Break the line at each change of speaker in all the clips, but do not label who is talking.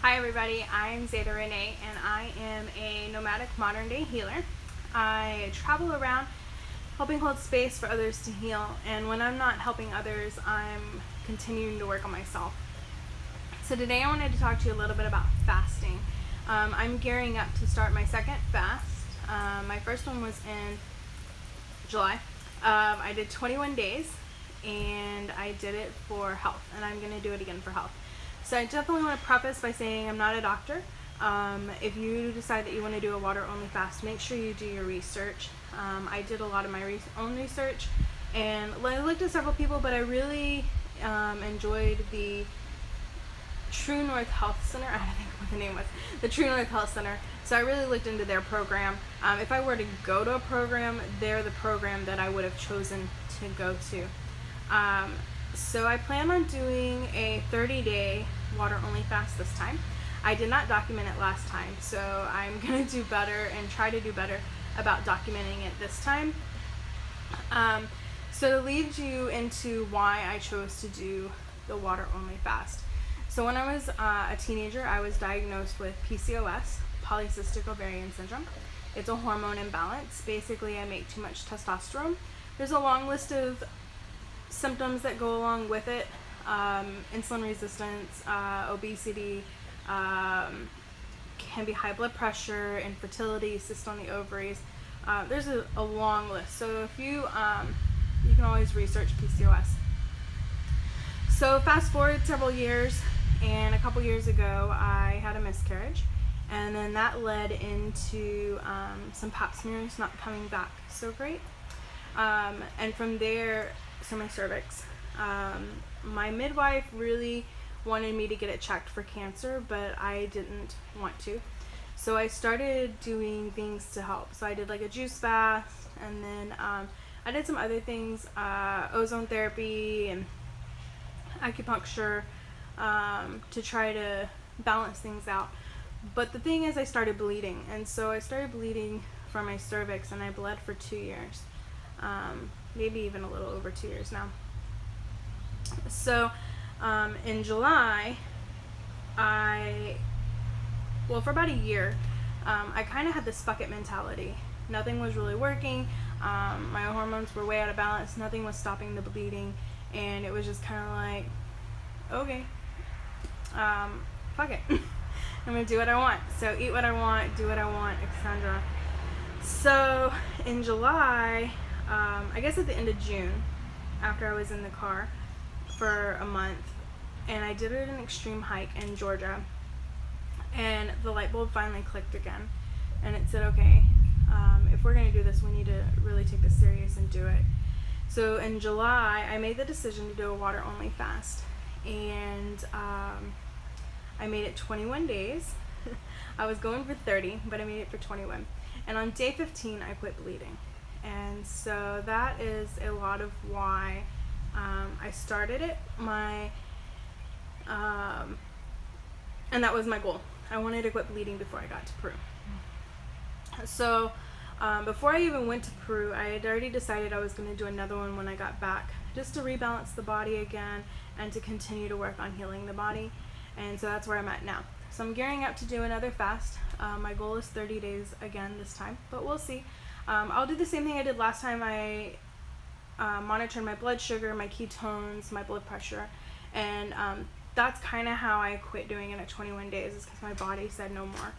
Hi everybody, I'm Zeta Renee and I am a nomadic modern day healer. I travel around helping hold space for others to heal, and when I'm not helping others, I'm continuing to work on myself. So today I wanted to talk to you a little bit about fasting. I'm gearing up to start my second fast. My first one was in July. I did 21 days and I did it for health, and I'm going to do it again for health. So I definitely want to preface by saying I'm not a doctor. If you decide that you want to do a water only fast, make sure you do your research. I did a lot of my own research and I looked at several people, but I really enjoyed the True North Health Center. I don't think what the name was. The True North Health Center. So I really looked into their program. If I were to go to a program, they're the program that I would have chosen to go to. So I plan on doing a 30-day water-only fast this time. I did not document it last time, so I'm going to do better and try to do better about documenting it this time. So to lead you into why I chose to do the water-only fast. So when I was a teenager, I was diagnosed with PCOS, polycystic ovarian syndrome. It's a hormone imbalance. Basically, I make too much testosterone. There's a long list of symptoms that go along with it. Insulin resistance, obesity, can be high blood pressure, infertility, cyst on the ovaries. There's a long list. So if you can always research PCOS. So fast forward several years, and a couple years ago I had a miscarriage, and then that led into some pap smears not coming back so great, and from there, so my cervix. My midwife really wanted me to get it checked for cancer, but I didn't want to. So I started doing things to help. So I did like a juice fast, and then I did some other things, ozone therapy and acupuncture, to try to balance things out. But the thing is, I started bleeding, and so I started bleeding from my cervix, and I bled for 2 years, maybe even a little over 2 years now. So in July, for about a year, I kind of had this fuck it mentality. Nothing was really working. My hormones were way out of balance. Nothing was stopping the bleeding, and it was just kind of like, okay, fuck it. I'm gonna do what I want. So eat what I want, do what I want, etc. So in July, I guess at the end of June, after I was in the car for a month, and I did an extreme hike in Georgia, and the light bulb finally clicked again, and it said, okay, if we're going to do this, we need to really take this serious and do it. So in July, I made the decision to do a water only fast, and I made it 21 days. I was going for 30, but I made it for 21, and on day 15 I quit bleeding. And so that is a lot of why I started it. And that was my goal. I wanted to quit bleeding before I got to Peru. So before I even went to Peru, I had already decided I was going to do another one when I got back, just to rebalance the body again and to continue to work on healing the body. And so that's where I'm at now. So I'm gearing up to do another fast. My goal is 30 days again this time, but we'll see. I'll do the same thing I did last time. I monitored my blood sugar, my ketones, my blood pressure, and that's kind of how I quit doing it at 21 days, is because my body said no more.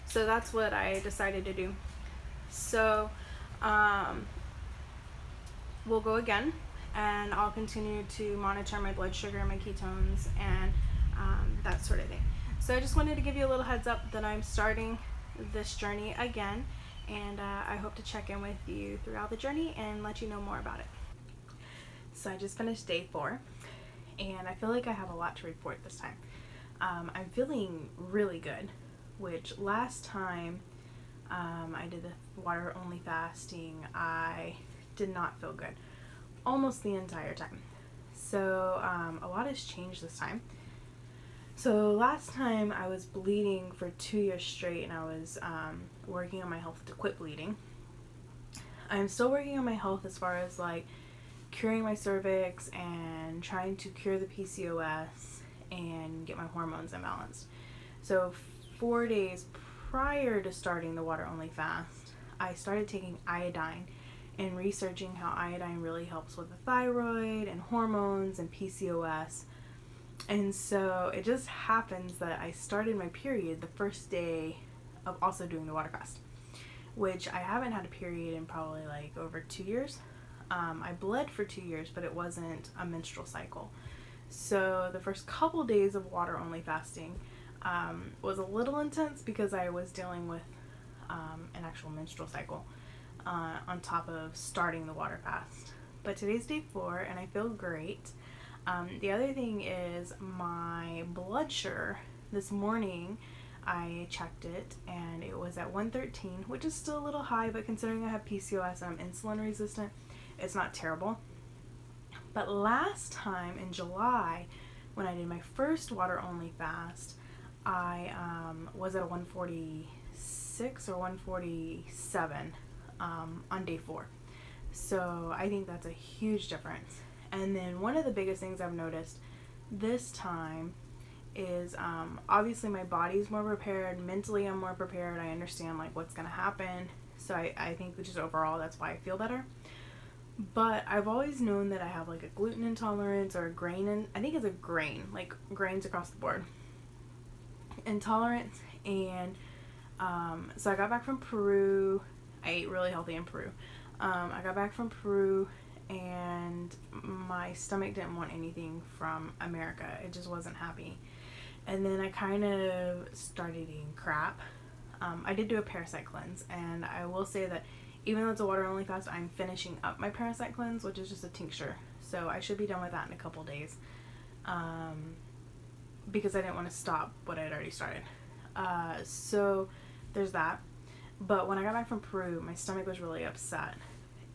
So that's what I decided to do. So we'll go again, and I'll continue to monitor my blood sugar, my ketones, and that sort of thing. So I just wanted to give you a little heads up that I'm starting this journey again, and I hope to check in with you throughout the journey and let you know more about it. So I just finished day 4, and I feel like I have a lot to report this time. I'm feeling really good, which last time I did the water only fasting, I did not feel good almost the entire time. So a lot has changed this time. So last time I was bleeding for 2 years straight, and I was working on my health to quit bleeding. I'm still working on my health as far as like curing my cervix and trying to cure the PCOS and get my hormones imbalanced. So 4 days prior to starting the water only fast, I started taking iodine and researching how iodine really helps with the thyroid and hormones and PCOS. And so it just happens that I started my period the first day of also doing the water fast, which I haven't had a period in probably like over 2 years. I bled for 2 years, but it wasn't a menstrual cycle. So the first couple days of water only fasting was a little intense because I was dealing with an actual menstrual cycle on top of starting the water fast. But today's day 4 and I feel great. The other thing is my blood sugar. This morning I checked it and it was at 113, which is still a little high, but considering I have PCOS and I'm insulin resistant, it's not terrible. But last time in July, when I did my first water only fast, I was at a 146 or 147 on day 4. So I think that's a huge difference. And then one of the biggest things I've noticed this time is obviously my body's more prepared. Mentally, I'm more prepared. I understand like what's going to happen. So I think just overall that's why I feel better. But I've always known that I have like a gluten intolerance or a grain, I think it's a grain, like grains across the board, intolerance. And so I got back from Peru. I ate really healthy in Peru. I got back from Peru and my stomach didn't want anything from America. It just wasn't happy. And then I kind of started eating crap. I did do a parasite cleanse, and I will say that even though it's a water only fast, I'm finishing up my parasite cleanse, which is just a tincture. So I should be done with that in a couple days, because I didn't want to stop what I had already started. So there's that. But when I got back from Peru, my stomach was really upset.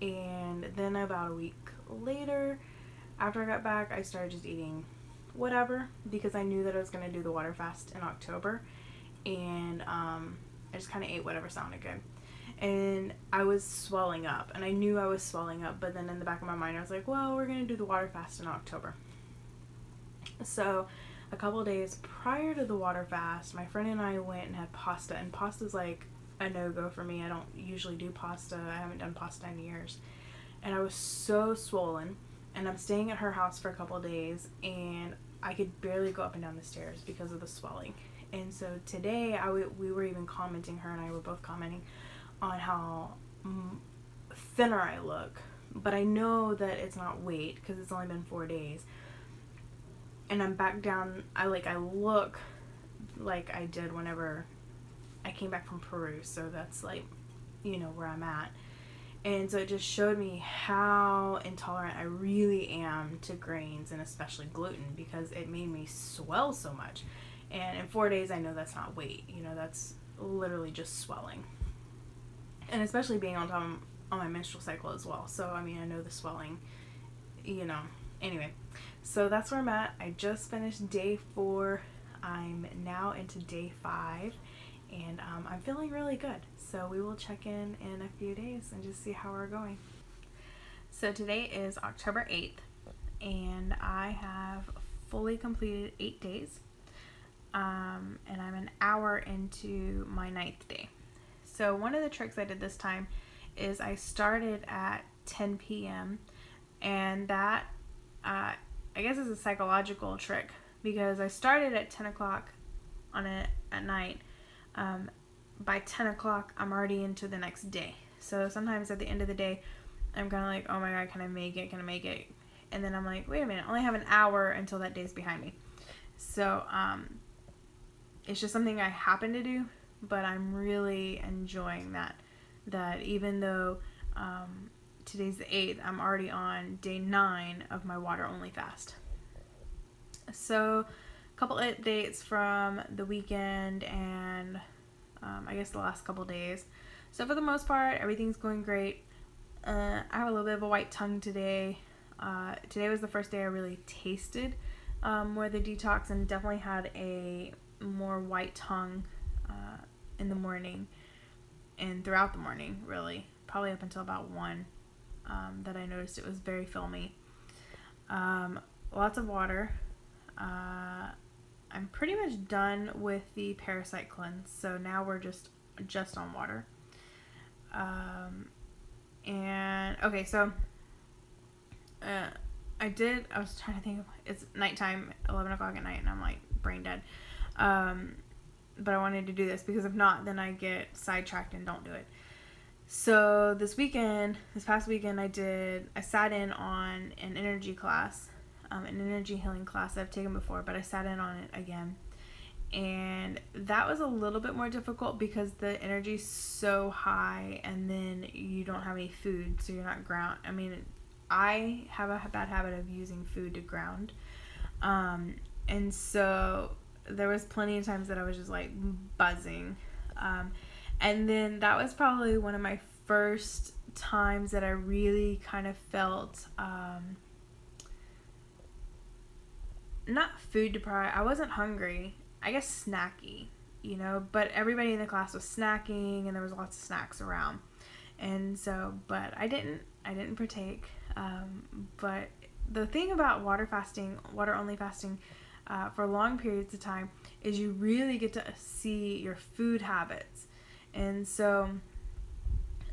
And then about a week later, after I got back, I started just eating whatever because I knew that I was going to do the water fast in October. And I just kind of ate whatever sounded good. And I was swelling up, and I knew I was swelling up, but then in the back of my mind I was like, well, we're going to do the water fast in October. So a couple of days prior to the water fast, my friend and I went and had pasta, and pasta's like a no-go for me. I don't usually do pasta. I haven't done pasta in years. And I was so swollen, and I'm staying at her house for a couple of days, and I could barely go up and down the stairs because of the swelling. And so today we were even commenting, her and I were both commenting on how thinner I look, but I know that it's not weight because it's only been 4 days, and I'm back down. I look like I did whenever I came back from Peru, so that's like, where I'm at. And so it just showed me how intolerant I really am to grains and especially gluten, because it made me swell so much. And in 4 days, I know that's not weight, that's literally just swelling. And especially being on my menstrual cycle as well. So, I know the swelling, Anyway, so that's where I'm at. I just finished day 4. I'm now into day 5. And I'm feeling really good. So we will check in a few days and just see how we're going. So today is October 8th. And I have fully completed 8 days. And I'm an hour into my 9th day. So one of the tricks I did this time is I started at 10 p.m. and that, I guess, is a psychological trick, because I started at 10 o'clock at night. By 10 o'clock, I'm already into the next day. So sometimes at the end of the day, I'm kind of like, oh my God, can I make it? And then I'm like, wait a minute, I only have an hour until that day's behind me. So, it's just something I happen to do, but I'm really enjoying that even though today's the 8th, I'm already on day 9 of my water only fast. So a couple updates from the weekend and I guess the last couple days. So for the most part, everything's going great. I have a little bit of a white tongue today. Today was the first day I really tasted more of the detox, and definitely had a more white tongue in the morning and throughout the morning, really, probably up until about 1, that I noticed it was very filmy. Lots of water. I'm pretty much done with the parasite cleanse, so now we're just on water. And okay, so I was trying to think of, it's nighttime, 11 o'clock at night, and I'm like brain dead. But I wanted to do this because if not, then I get sidetracked and don't do it. So this past weekend, I sat in on an energy class, an energy healing class that I've taken before, but I sat in on it again. And that was a little bit more difficult because the energy's so high, and then you don't have any food, so you're not ground. I mean, I have a bad habit of using food to ground. And so there was plenty of times that I was just like buzzing. And then that was probably one of my first times that I really kind of felt, not food deprived. I wasn't hungry. I guess snacky, but everybody in the class was snacking, and there was lots of snacks around. And so, but I didn't partake. But the thing about water only fasting, for long periods of time, is you really get to see your food habits. And so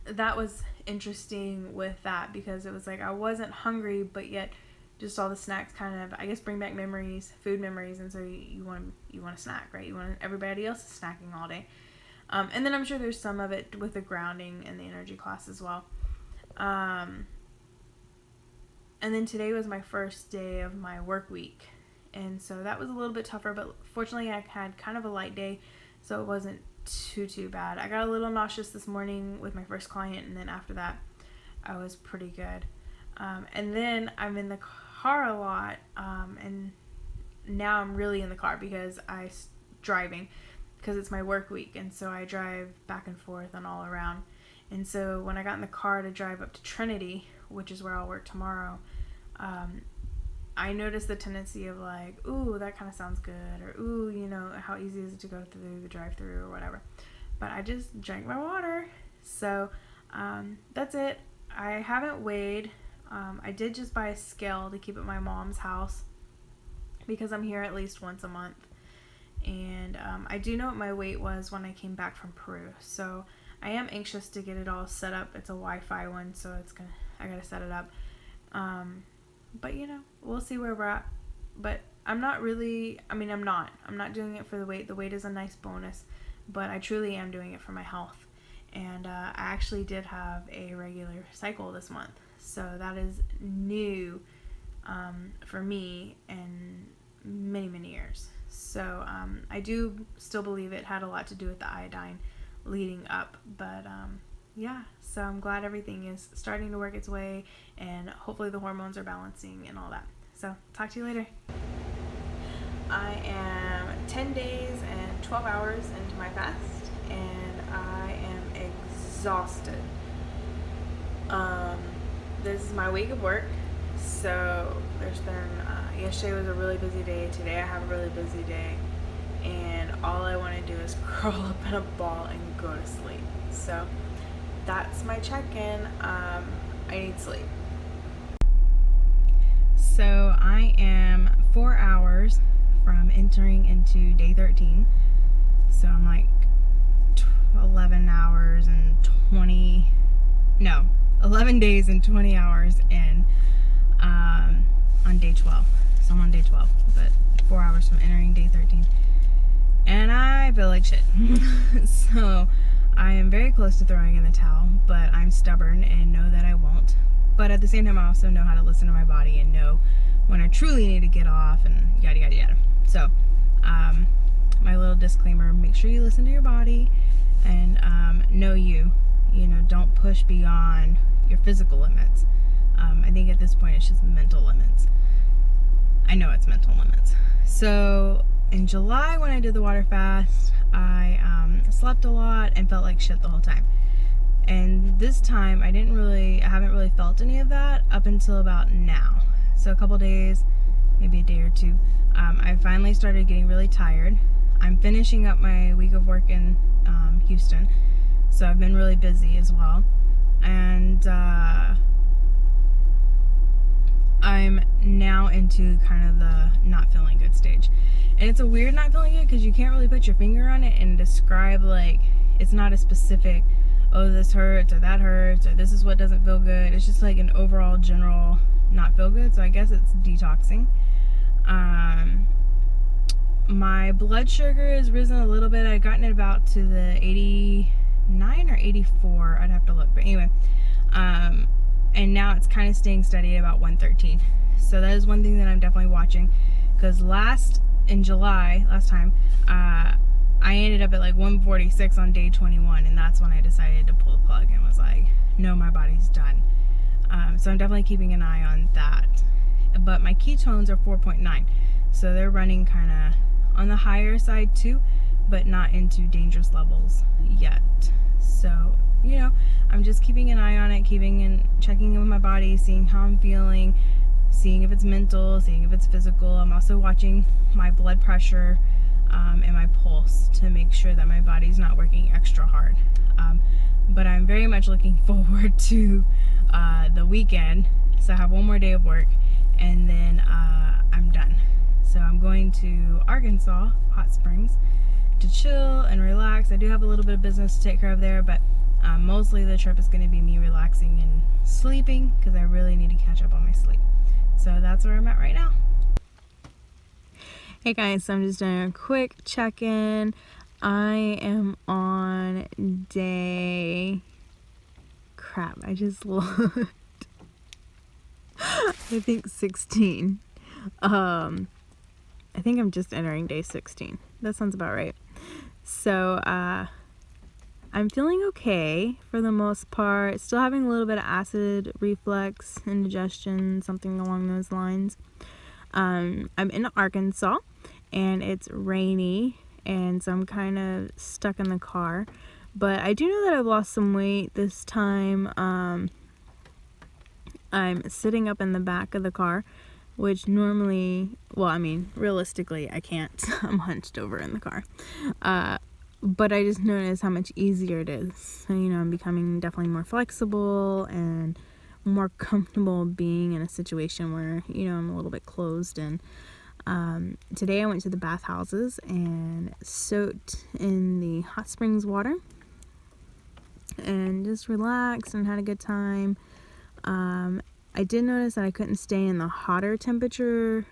that was interesting with that, because it was like I wasn't hungry, but yet just all the snacks kind of, I guess, bring back memories, food memories, and so you want to snack, right? Everybody else is snacking all day. And then I'm sure there's some of it with the grounding and the energy class as well. And then today was my first day of my work week, and so that was a little bit tougher, but fortunately I had kind of a light day, so it wasn't too bad. I got a little nauseous this morning with my first client, and then after that I was pretty good. And then I'm in the car a lot, and now I'm really in the car because driving, because it's my work week, and so I drive back and forth and all around. And so when I got in the car to drive up to Trinity, which is where I'll work tomorrow, I noticed the tendency of like, ooh, that kind of sounds good, or ooh, how easy is it to go through the drive-through or whatever. But I just drank my water. So that's it. I haven't weighed. I did just buy a scale to keep at my mom's house because I'm here at least once a month. And I do know what my weight was when I came back from Peru. So I am anxious to get it all set up. It's a Wi-Fi one, so I gotta set it up. But we'll see where we're at. But I'm not doing it for the weight. The weight is a nice bonus, but I truly am doing it for my health. And I actually did have a regular cycle this month, so that is new for me in many years. So I do still believe it had a lot to do with the iodine leading up, but yeah, so I'm glad everything is starting to work its way, and hopefully the hormones are balancing and all that. So talk to you later. I am 10 days and 12 hours into my fast, and I am exhausted. This is my week of work, so there's been yesterday was a really busy day. Today I have a really busy day, and all I want to do is curl up in a ball and go to sleep. So that's my check-in. I need sleep. So I am 4 hours from entering into day 13. So I'm like 11 days and 20 hours in on day 12. So I'm on day 12, but 4 hours from entering day 13. And I feel like shit. So I am very close to throwing in the towel, but I'm stubborn and know that I won't. But at the same time, I also know how to listen to my body and know when I truly need to get off and yada yada yada. So my little disclaimer, make sure you listen to your body and know don't push beyond your physical limits. I think at this point it's just mental limits. I know it's mental limits. So in July, when I did the water fast, I slept a lot and felt like shit the whole time. And this time I haven't really felt any of that up until about now. So a couple days, maybe a day or two, I finally started getting really tired. I'm finishing up my week of work in Houston, so I've been really busy as well. And I'm now
into kind of the not feeling good stage. And it's a weird not feeling good because you can't really put your finger on it and describe, like, it's not a specific, oh, this hurts or that hurts or this is what doesn't feel good. It's just like an overall general not feel good. So I guess it's detoxing. My blood sugar has risen a little bit. I'd gotten it about to the 89 or 84. I'd have to look. But anyway, and now it's kind of staying steady at about 113. So that is one thing that I'm definitely watching, because last time, I ended up at like 146 on day 21, and that's when I decided to pull the plug and was like, no, my body's done. So I'm definitely keeping an eye on that. But my ketones are 4.9, so they're running kind of on the higher side too, but not into dangerous levels yet. So, you know, I'm just keeping an eye on it, checking in with my body, seeing how I'm feeling, seeing if it's mental, seeing if it's physical. I'm also watching my blood pressure and my pulse to make sure that my body's not working extra hard. But I'm very much looking forward to the weekend. So I have one more day of work, and then I'm done. So I'm going to Arkansas, Hot Springs, to chill and relax. I do have a little bit of business to take care of there, but mostly the trip is going to be me relaxing and sleeping, because I really need to catch up on my sleep. So that's where I'm at right now. Hey guys, so I'm just doing a quick check-in. I am on day... Crap, I just looked. I think 16. I think I'm just entering day 16. That sounds about right. So, I'm feeling okay for the most part. Still having a little bit of acid reflux, indigestion, something along those lines. I'm in Arkansas, and it's rainy, and so I'm kind of stuck in the car. But I do know that I've lost some weight this time. I'm sitting up in the back of the car, which normally, well, I mean, realistically, I can't. I'm hunched over in the car. But I just noticed how much easier it is. So, you know, I'm becoming definitely more flexible and more comfortable being in a situation where, you know, I'm a little bit closed. And today I went to the bathhouses and soaked in the hot springs water and just relaxed and had a good time. I did notice that I couldn't stay in the hotter temperature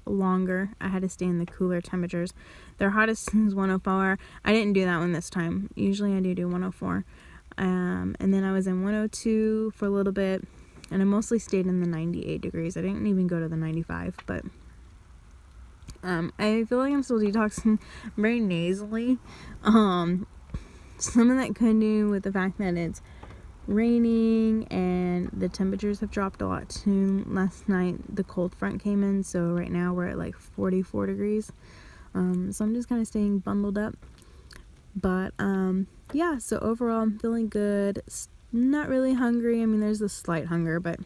longer. I had to stay in the cooler temperatures. Their hottest is 104. I didn't do that one this time. Usually I do 104. And then I was in 102 for a little bit, and I mostly stayed in the 98 degrees. I didn't even go to the 95, but I feel like I'm still detoxing very nasally. Some of that could do with the fact that it's raining and the temperatures have dropped a lot too. Last night the cold front came in, so right now we're at like 44 degrees. So I'm just kind of staying bundled up. But yeah, so overall I'm feeling good. Not really hungry. I mean, there's a slight hunger, but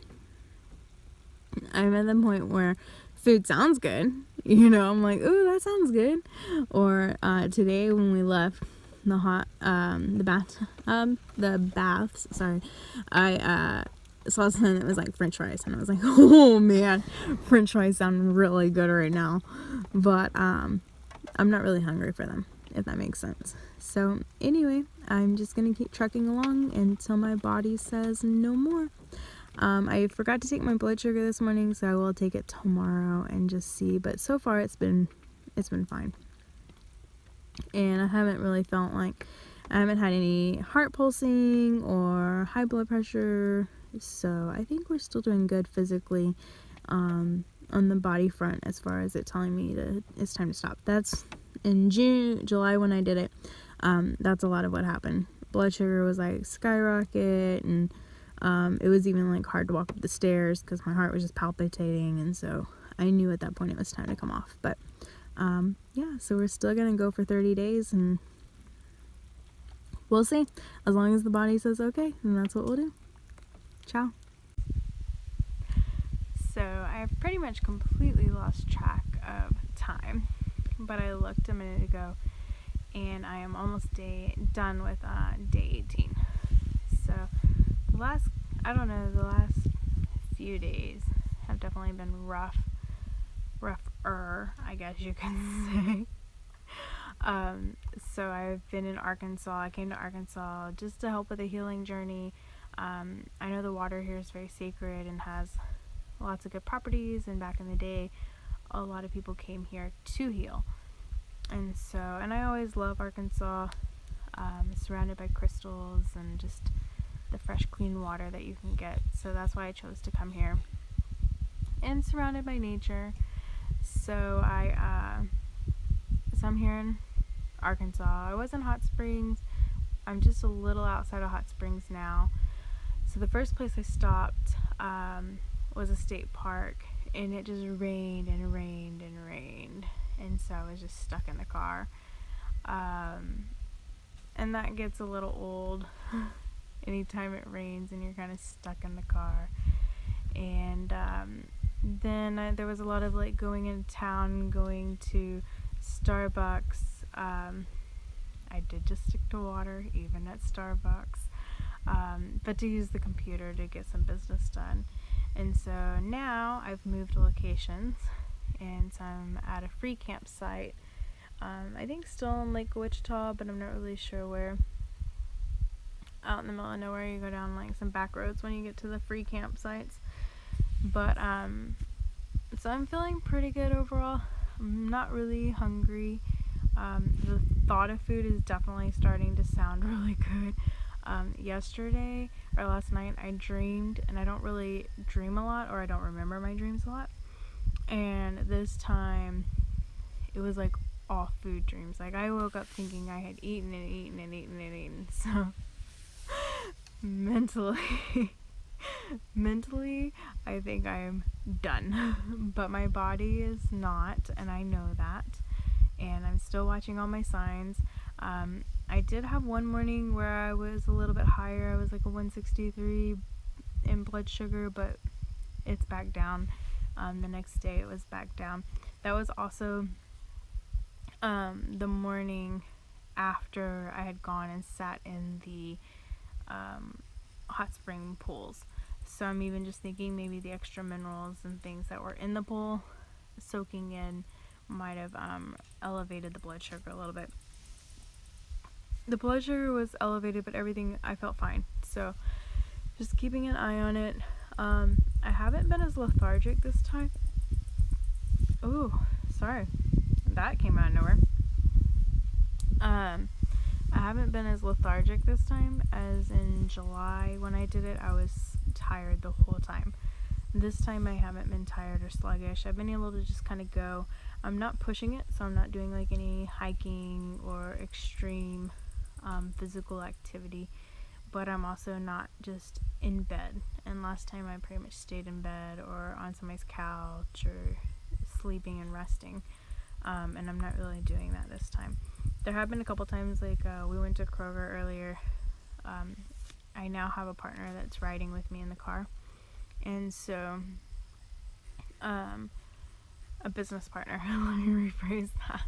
I'm at the point where food sounds good. You know, I'm like, ooh, that sounds good. Or today when we left the baths, sorry, I saw something that was like french fries, and I was like, oh man, french fries sound really good right now. But I'm not really hungry for them, if that makes sense. So anyway, I'm just gonna keep trucking along until my body says no more. I forgot to take my blood sugar this morning, so I will take it tomorrow and just see. But so far it's been fine. And I haven't really felt like, I haven't had any heart pulsing or high blood pressure, so I think we're still doing good physically on the body front, as far as it telling me it's time to stop. That's in July when I did it. That's a lot of what happened. Blood sugar was like skyrocket, and it was even like hard to walk up the stairs because my heart was just palpitating, and so I knew at that point it was time to come off. But yeah, so we're still gonna go for 30 days, and we'll see. As long as the body says okay, then that's what we'll do. Ciao. So I've pretty much completely lost track of time, but I looked a minute ago, and I am almost done with day 18. So the last few days have definitely been rougher, I guess you can say. So I've been in Arkansas. I came to Arkansas just to help with a healing journey. I know the water here is very sacred and has lots of good properties, and back in the day a lot of people came here to heal. And I always love Arkansas. It's surrounded by crystals and just the fresh clean water that you can get, so that's why I chose to come here, and surrounded by nature. So I'm here in Arkansas. I was in Hot Springs. I'm just a little outside of Hot Springs now. So the first place I stopped was a state park, and it just rained and rained and rained, and so I was just stuck in the car. And that gets a little old anytime it rains and you're kind of stuck in the car. And then there was a lot of like going into town, going to Starbucks. I did just stick to water even at Starbucks, but to use the computer to get some business done. And so now I've moved locations, and so I'm at a free campsite. I think still in Lake Wichita, but I'm not really sure where. Out in the middle of nowhere, you go down like some back roads when you get to the free campsites. But so I'm feeling pretty good overall. I'm not really hungry. The thought of food is definitely starting to sound really good. Yesterday or last night I dreamed, and I don't really dream a lot, or I don't remember my dreams a lot. And this time it was like all food dreams. Like I woke up thinking I had eaten and eaten and eaten and eaten. So mentally I think I am done. But my body is not, and I know that. And I'm still watching all my signs. I did have one morning where I was a little bit higher. I was like a 163 in blood sugar, but it's back down. The next day it was back down. That was also the morning after I had gone and sat in the hot spring pools. So I'm even just thinking maybe the extra minerals and things that were in the pool soaking in might have elevated the blood sugar a little bit. The blood sugar was elevated, but everything, I felt fine. So just keeping an eye on it. I haven't been as lethargic this time. Ooh, sorry. That came out of nowhere. I haven't been as lethargic this time as in July when I did it. I was tired the whole time. This time I haven't been tired or sluggish. I've been able to just kind of go. I'm not pushing it, so I'm not doing like any hiking or extreme physical activity, but I'm also not just in bed. And last time I pretty much stayed in bed or on somebody's couch or sleeping and resting, and I'm not really doing that this time. There have been a couple times, like we went to Kroger earlier. I now have a partner that's riding with me in the car, and so a business partner, let me rephrase that.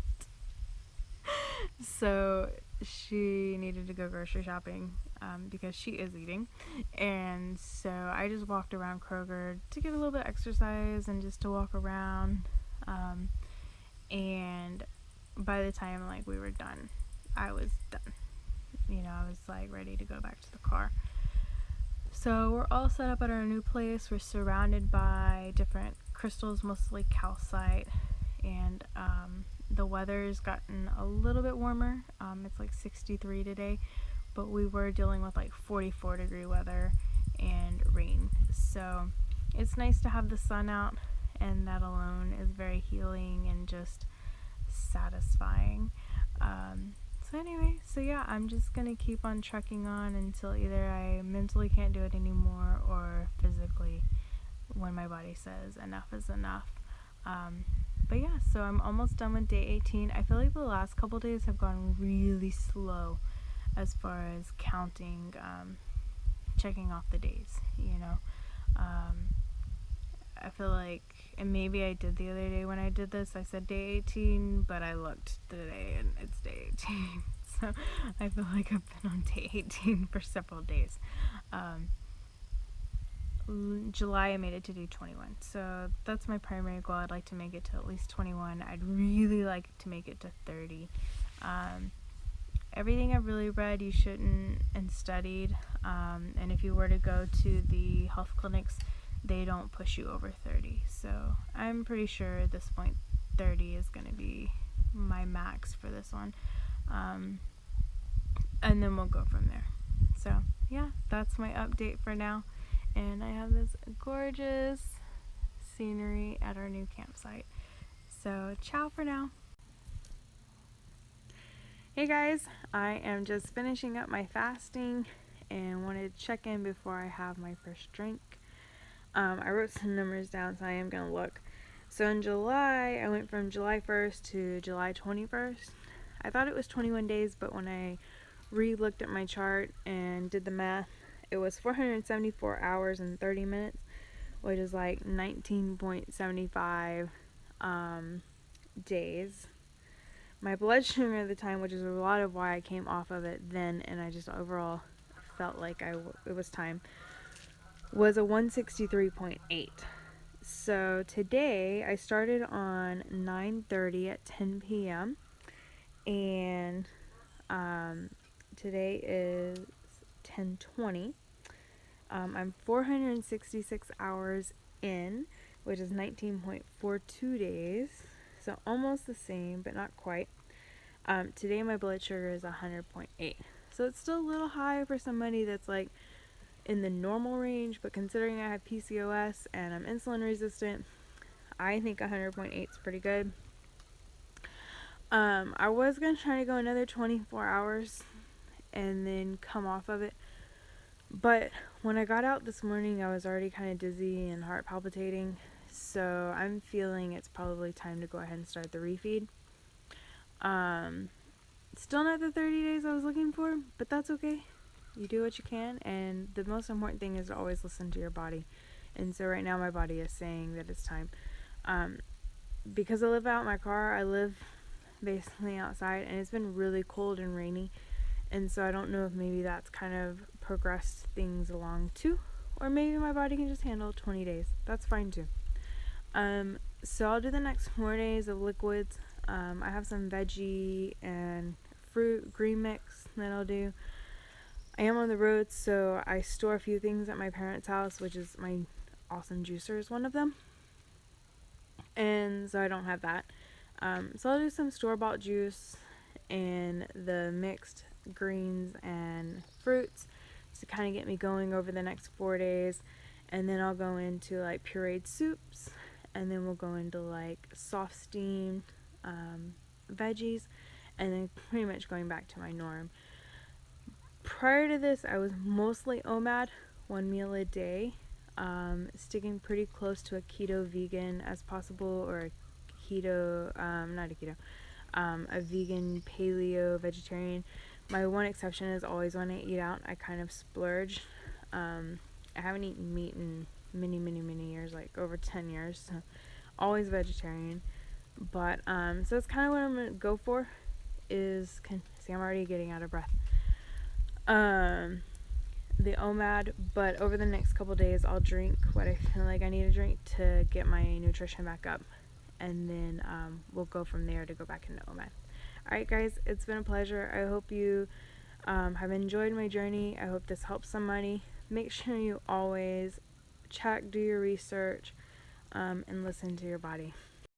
So she needed to go grocery shopping because she is eating, and so I just walked around Kroger to get a little bit of exercise and just to walk around, and by the time like we were done, I was done. I was like ready to go back to the car. So we're all set up at our new place. We're surrounded by different crystals, mostly calcite, and the weather's gotten a little bit warmer. It's like 63 today, but we were dealing with like 44 degree weather and rain. So it's nice to have the sun out, and that alone is very healing and just satisfying. So yeah, I'm just gonna keep on trucking on until either I mentally can't do it anymore or physically, when my body says enough is enough. But yeah, so I'm almost done with day 18. I feel like the last couple days have gone really slow as far as counting, checking off the days, I feel like, and maybe I did the other day when I did this, I said day 18, but I looked today and it's day 18. So I feel like I've been on day 18 for several days. July I made it to do 21. So that's my primary goal. I'd like to make it to at least 21. I'd really like to make it to 30. Everything I've really read, you shouldn't, and studied. And if you were to go to the health clinics, they don't push you over 30. So I'm pretty sure at this point 30 is going to be my max for this one. And then we'll go from there. So yeah, that's my update for now. And I have this gorgeous scenery at our new campsite. So ciao for now. Hey guys, I am just finishing up my fasting and wanted to check in before I have my first drink. I wrote some numbers down, so I am going to look. So in July, I went from July 1st to July 21st. I thought it was 21 days, but when I re-looked at my chart and did the math, it was 474 hours and 30 minutes, which is like 19.75 days. My blood sugar at the time, which is a lot of why I came off of it then, and I just overall felt like it was time, was a 163.8. So today I started on 9:30 at 10 p.m. and today is 10:20. I'm 466 hours in, which is 19.42 days. So almost the same, but not quite. Today my blood sugar is 100.8. So it's still a little high for somebody that's like in the normal range, but considering I have PCOS and I'm insulin resistant, I think 100.8 is pretty good. I was going to try to go another 24 hours and then come off of it. But when I got out this morning, I was already kind of dizzy and heart palpitating. So I'm feeling it's probably time to go ahead and start the refeed. Still not the 30 days I was looking for, but that's okay. You do what you can, and the most important thing is to always listen to your body. And so right now my body is saying that it's time. Because I live out in my car, I live basically outside, and it's been really cold and rainy. And so I don't know if maybe that's kind of progressed things along too, or maybe my body can just handle 20 days. That's fine too. So I'll do the next 4 days of liquids. I have some veggie and fruit green mix that I'll do. I am on the road, so I store a few things at my parents' house, which is my awesome juicer is one of them. And so I don't have that. So I'll do some store-bought juice and the mixed greens and fruits to kind of get me going over the next 4 days. And then I'll go into like pureed soups, and then we'll go into like soft steamed veggies, and then pretty much going back to my norm. Prior to this, I was mostly OMAD, 1 meal a day, sticking pretty close to a keto vegan as possible, or a keto, a vegan paleo vegetarian. My one exception is always when I eat out, I kind of splurge. I haven't eaten meat in many years, like over 10 years, so always vegetarian. But so it's kind of what I'm gonna go for. See, I'm already getting out of breath. The OMAD, but over the next couple days I'll drink what I feel like I need to drink to get my nutrition back up, and then we'll go from there to go back into OMAD. Alright guys, it's been a pleasure. I hope you have enjoyed my journey. I hope this helps somebody. Make sure you always check, do your research, and listen to your body.